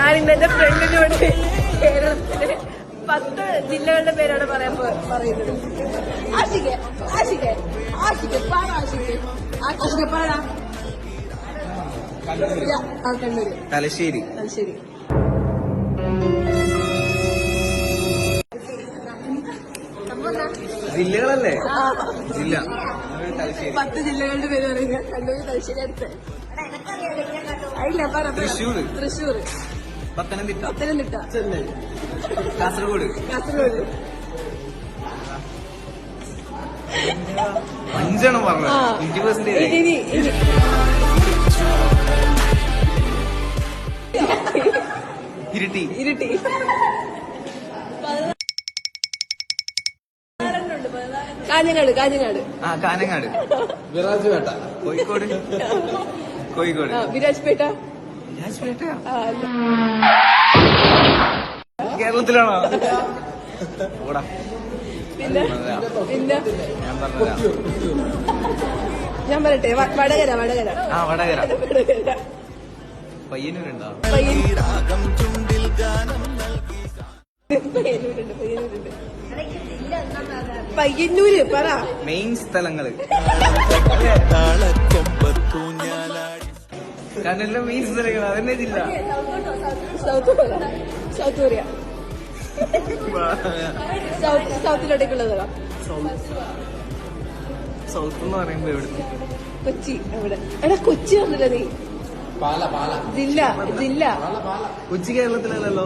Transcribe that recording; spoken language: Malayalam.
ഞാൻ ഇന്ന് എന്റെ ഫ്രണ്ടിനോട് കേരളത്തിലെ 10 ജില്ലകളുടെ പേരാണ് പറയുന്നത്. ആഷിഖ് ആഷിഖ് ആഷിഖ് പാട ആഷിഖ് ആഷിഖ് പാട. കണ്ണൂര്. തലശ്ശേരി. ജില്ലകളല്ലേ? ജില്ല 10 ജില്ലകളുടെ പേര് പറയുക. കണ്ണൂര്, തലശ്ശേരി, അടുത്ത് തൃശ്ശൂർ, പത്തനംതിട്ട, ചെന്നൈ, കാസർഗോഡ്. 5 പറഞ്ഞത്. 20% ഇരിട്ടി. കാഞ്ഞങ്ങാട്. വിരാജ്പേട്ട. കോഴിക്കോട്. വിരാജ്പേട്ട. കേരളത്തിലാണോ? പിന്നെ ഞാൻ പറയട്ടെ. വടകര. പയ്യന്നൂരുണ്ടോ? പയ്യന്നൂര് പറ. മെയിൻ സ്ഥലങ്ങള് കണ്ണൂരിലെ മെയിൻ സ്ഥലങ്ങൾ അതന്നെ ജില്ല. South Korea. സൗത്തിലോട്ടേക്കുള്ളത് സൗത്ത് എന്ന് പറയുമ്പോ എവിടെ? കൊച്ചി. എവിടെ? എടാ കൊച്ചി വന്നില്ല നീ. ജില്ല. കൊച്ചി കേരളത്തിലല്ലല്ലോ.